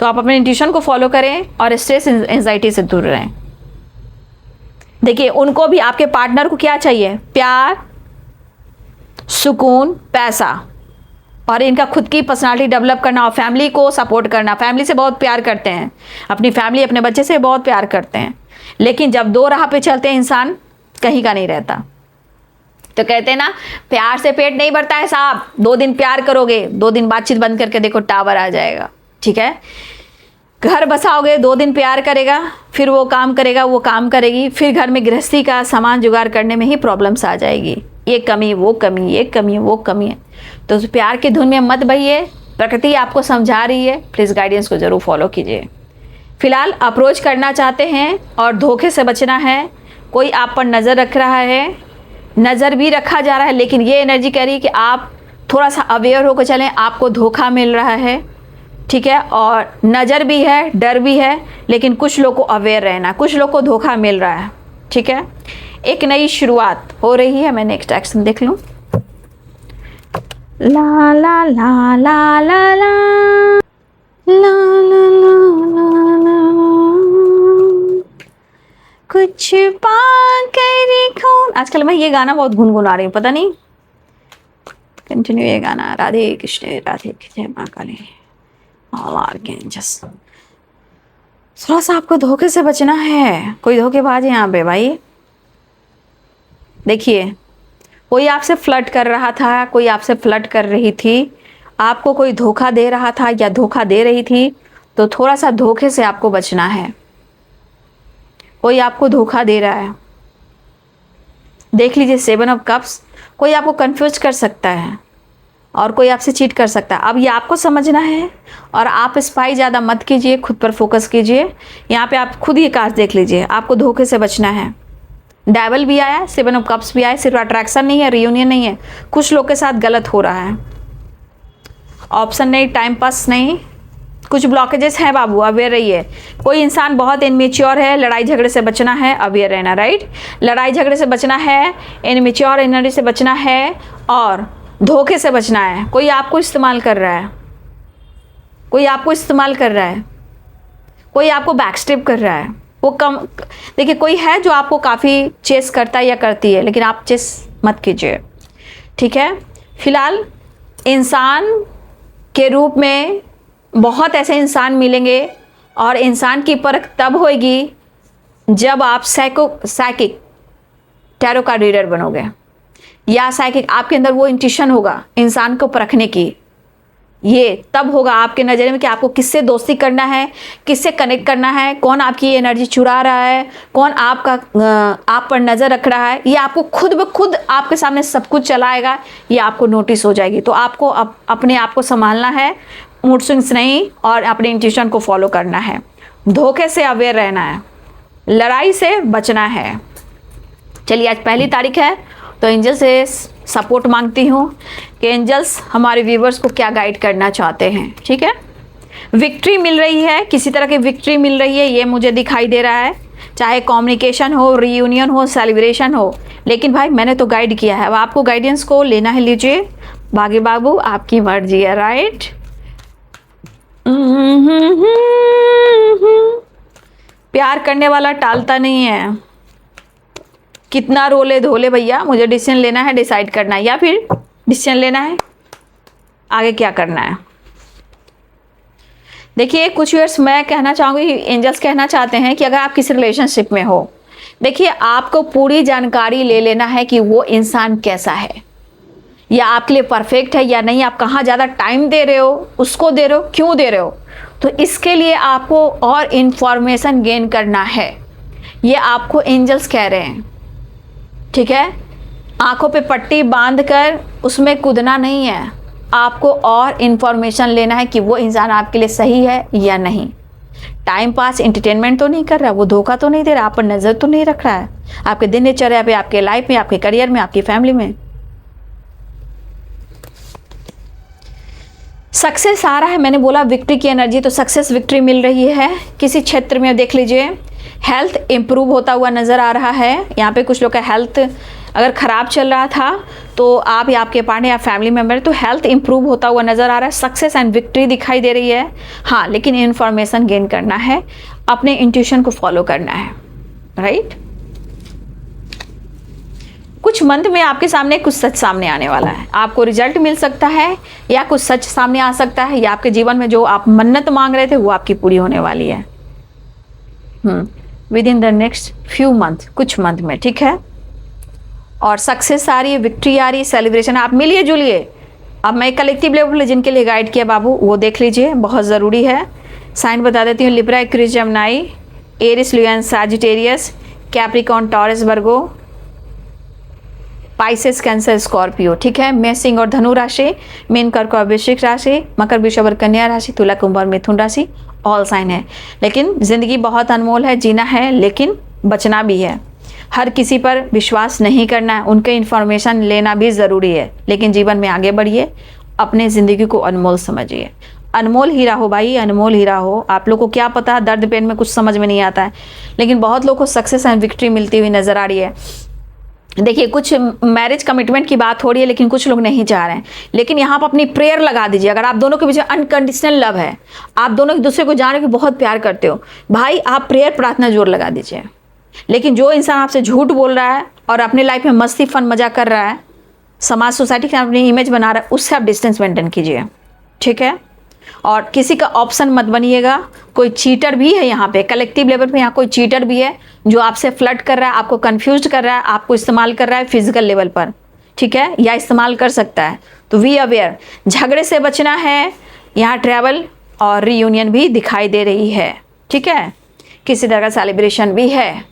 तो आप अपने इंट्यूशन को फॉलो करें और स्ट्रेस एंजाइटी से दूर रहें। देखिए, उनको भी, आपके पार्टनर को क्या चाहिए? प्यार, सुकून, पैसा, और इनका खुद की पर्सनालिटी डेवलप करना और फैमिली को सपोर्ट करना। फैमिली से बहुत प्यार करते हैं, अपनी फैमिली, अपने बच्चे से बहुत प्यार करते हैं, लेकिन जब दो राह पे चलते हैं इंसान कहीं का नहीं रहता। तो कहते हैं ना, प्यार से पेट नहीं भरता है साहब। 2 दिन प्यार करोगे, 2 दिन बातचीत बंद करके देखो टावर आ जाएगा, ठीक है। घर बसाओगे, 2 दिन प्यार करेगा, फिर वो काम करेगा, वो काम करेगी, फिर घर में गृहस्थी का सामान जुगाड़ करने में ही प्रॉब्लम्स आ जाएगी। ये कमी, वो कमी, ये कमी, वो कमी है। तो उस प्यार की धुन में मत बहिए। प्रकृति आपको समझा रही है, प्लीज़ गाइडेंस को ज़रूर फॉलो कीजिए। फिलहाल अप्रोच करना चाहते हैं और धोखे से बचना है। कोई आप पर नज़र रख रहा है, नज़र भी रखा जा रहा है, लेकिन ये एनर्जी कह रही है कि आप थोड़ा सा अवेयर होकर चलें, आपको धोखा मिल रहा है, ठीक है। और नज़र भी है, डर भी है, लेकिन कुछ लोग को अवेयर रहना, कुछ लोग को धोखा मिल रहा है, ठीक है। एक नई शुरुआत हो रही है। मैं नेक्स्ट एक्शन देख लूँ। ला ला ला ला ला ला ला ला ला ला, कुछ पाकर खून। आजकल मैं ये गाना बहुत गुनगुना रही हूँ, पता नहीं, कंटिन्यू ये गाना। राधे कृष्ण राधे जय माँ काली। थोड़ा सा आपको धोखे से बचना है। कोई धोखेबाज है यहाँ पे भाई। देखिए, कोई आपसे फ्लर्ट कर रहा था, कोई आपसे फ्लर्ट कर रही थी, आपको कोई धोखा दे रहा था या धोखा दे रही थी, तो थोड़ा सा धोखे से आपको बचना है। कोई आपको धोखा दे रहा है, देख लीजिए 7 ऑफ कप्स। कोई आपको कंफ्यूज कर सकता है और कोई आपसे चीट कर सकता है। अब ये आपको समझना है और आप स्पाई ज़्यादा मत कीजिए, खुद पर फोकस कीजिए। यहाँ पे आप खुद ही कार्ड देख लीजिए, आपको धोखे से बचना है। डेविल भी आया, 7 ऑफ कप्स भी आया। सिर्फ अट्रैक्शन नहीं है, रियूनियन नहीं है, कुछ लोग के साथ गलत हो रहा है। ऑप्शन नहीं, टाइम पास नहीं, कुछ ब्लॉकेजेस हैं बाबू, अवेयर रहिए। कोई इंसान बहुत इनमेच्योर है, लड़ाई झगड़े से बचना है, अवेयर रहना, राइट। लड़ाई झगड़े से बचना है, इनमेच्योर एनर्जी से बचना है और धोखे से बचना है। कोई आपको इस्तेमाल कर रहा है, कोई आपको इस्तेमाल कर रहा है, कोई आपको बैकस्टेप कर रहा है। वो कम, देखिए, कोई है जो आपको काफ़ी चेस करता है या करती है, लेकिन आप चेस मत कीजिए, ठीक है। फिलहाल इंसान के रूप में बहुत ऐसे इंसान मिलेंगे और इंसान की परख तब होगी जब आप साइकिक टैरो कार्ड रीडर बनोगे, या साइकिक, आपके अंदर वो इंट्यूशन होगा इंसान को परखने की। ये तब होगा आपके नज़र में कि आपको किससे दोस्ती करना है, किससे कनेक्ट करना है, कौन आपकी एनर्जी चुरा रहा है, कौन आपका आप पर नज़र रख रहा है। ये आपको खुद ब खुद आपके सामने सब कुछ चलाएगा, ये आपको नोटिस हो जाएगी। तो आपको अपने आप को संभालना है, मूड स्विंग्स नहीं, और अपने इंट्यूशन को फॉलो करना है। धोखे से अवेयर रहना है, लड़ाई से बचना है। चलिए, आज पहली तारीख है, तो एंजल से सपोर्ट मांगती हूँ कि एंजल्स हमारे व्यूवर्स को क्या गाइड करना चाहते हैं, ठीक है। विक्ट्री मिल रही है, किसी तरह की विक्ट्री मिल रही है, ये मुझे दिखाई दे रहा है, चाहे कम्युनिकेशन हो, रियूनियन हो, सेलिब्रेशन हो। लेकिन भाई मैंने तो गाइड किया है, अब आपको गाइडेंस को लेना है, लीजिए। बागी बाबू, आपकी मर्जी है, राइट। प्यार करने वाला टालता नहीं है, कितना रोले धोले भैया, मुझे डिसीजन लेना है, डिसाइड करना है, या फिर डिसीजन लेना है आगे क्या करना है। देखिए कुछ व्यूअर्स मैं कहना चाहूँगी, एंजल्स कहना चाहते हैं कि अगर आप किसी रिलेशनशिप में हो, देखिए आपको पूरी जानकारी ले लेना है कि वो इंसान कैसा है, या आपके लिए परफेक्ट है या नहीं, आप कहाँ ज़्यादा टाइम दे रहे हो, उसको दे रहे हो, क्यों दे रहे हो। तो इसके लिए आपको और इन्फॉर्मेशन गेन करना है, ये आपको एंजल्स कह रहे हैं, ठीक है। आंखों पे पट्टी बांध कर उसमें कूदना नहीं है, आपको और इन्फॉर्मेशन लेना है कि वो इंसान आपके लिए सही है या नहीं। टाइम पास एंटरटेनमेंट तो नहीं कर रहा, वो धोखा तो नहीं दे रहा, आप पर नज़र तो नहीं रख रहा है आपके दिनचर्या पे, आपके लाइफ में, आपके करियर में, आपकी फैमिली में। सक्सेस आ रहा है, मैंने बोला विक्ट्री की एनर्जी, तो सक्सेस विक्ट्री मिल रही है किसी क्षेत्र में। देख लीजिए हेल्थ इंप्रूव होता हुआ नज़र आ रहा है। यहाँ पे कुछ लोग का हेल्थ अगर ख़राब चल रहा था तो आप या आपके पार्टनर या फैमिली मेम्बर, तो हेल्थ इंप्रूव होता हुआ नज़र आ रहा है। सक्सेस एंड विक्ट्री दिखाई दे रही है। हाँ, लेकिन इन्फॉर्मेशन गेन करना है, अपने इंट्यूशन को फॉलो करना है, राइट। कुछ मंथ में आपके सामने कुछ सच सामने आने वाला है, आपको रिजल्ट मिल सकता है या कुछ सच सामने आ सकता है, या आपके जीवन में जो आप मन्नत मांग रहे थे वो आपकी पूरी होने वाली है with in the next few month, कुछ मंथ में, ठीक है। और सक्सेस आ रही है, विक्ट्री आ रही है, सेलिब्रेशन। आप मिलिए जुलिए। अब मैं कलेक्टिव लेवल पर जिनके लिए गाइड किया बाबू, वो देख लीजिए, बहुत ज़रूरी है। साइन बता देती हूँ, लिब्रा, एक्वेरियस, जेमिनी, एरिस, लियो, सैजिटेरियस, कैप्रिकॉर्न, टॉरस, वर्गो, पाइसेस, कैंसर, स्कॉर्पियो, ठीक है। मेष, सिंह और धनु राशि, मीन, कर्क और वृश्चिक राशि, मकर, वृषभ और कन्या राशि, तुला, कुंभ और मिथुन राशि, ऑल साइन है। लेकिन जिंदगी बहुत अनमोल है, जीना है लेकिन बचना भी है। हर किसी पर विश्वास नहीं करना है, उनके इन्फॉर्मेशन लेना भी ज़रूरी है, लेकिन जीवन में आगे बढ़िए, अपने ज़िंदगी को अनमोल समझिए। अनमोल हीरा हो भाई, अनमोल हीरा हो। आप लोग को क्या पता, दर्द पेन में कुछ समझ में नहीं आता है, लेकिन बहुत लोग को सक्सेस एंड विक्ट्री मिलती हुई नज़र आ रही है। देखिए कुछ मैरिज कमिटमेंट की बात हो रही है, लेकिन कुछ लोग नहीं चाह रहे हैं। लेकिन यहाँ पर अपनी प्रेयर लगा दीजिए। अगर आप दोनों के बीच अनकंडीशनल लव है, आप दोनों एक दूसरे को जान रहे हो, बहुत प्यार करते हो, भाई आप प्रेयर प्रार्थना जोर लगा दीजिए। लेकिन जो इंसान आपसे झूठ बोल रहा है और अपनी लाइफ में मस्ती फन मजा कर रहा है, समाज सोसाइटी के अपनी इमेज बना रहा है, उससे आप डिस्टेंस मेंटेन कीजिए, ठीक है। और किसी का ऑप्शन मत बनिएगा। कोई चीटर भी है यहाँ पे, कलेक्टिव लेवल पे यहाँ कोई चीटर भी है जो आपसे फ्लर्ट कर रहा है, आपको कंफ्यूज कर रहा है, आपको इस्तेमाल कर रहा है फिजिकल लेवल पर, ठीक है, या इस्तेमाल कर सकता है। तो वी अवेयर, झगड़े से बचना है। यहाँ ट्रैवल और रीयूनियन भी दिखाई दे रही है, ठीक है। किसी तरह का सेलिब्रेशन भी है।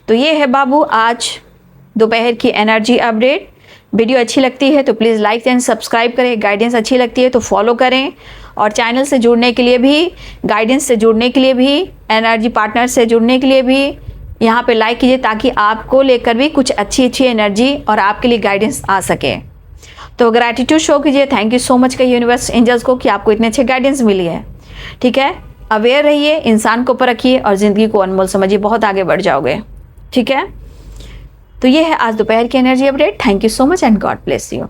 तो ये है बाबू आज दोपहर की एनर्जी अपडेट। वीडियो अच्छी लगती है तो प्लीज़ लाइक एंड सब्सक्राइब करें। गाइडेंस अच्छी लगती है तो फॉलो करें। और चैनल से जुड़ने के लिए भी, गाइडेंस से जुड़ने के लिए भी, एनर्जी पार्टनर से जुड़ने के लिए भी यहाँ पे लाइक कीजिए, ताकि आपको लेकर भी कुछ अच्छी अच्छी एनर्जी और आपके लिए गाइडेंस आ सके। तो ग्रैटिट्यूड शो कीजिए, थैंक यू सो मच का यूनिवर्स एंजल्स को कि आपको इतने अच्छे गाइडेंस मिली है, ठीक है। अवेयर रहिए, इंसान को परखिए और ज़िंदगी को अनमोल समझिए, बहुत आगे बढ़ जाओगे, ठीक है। तो ये है आज दोपहर की energy update. Thank you so much and God bless you.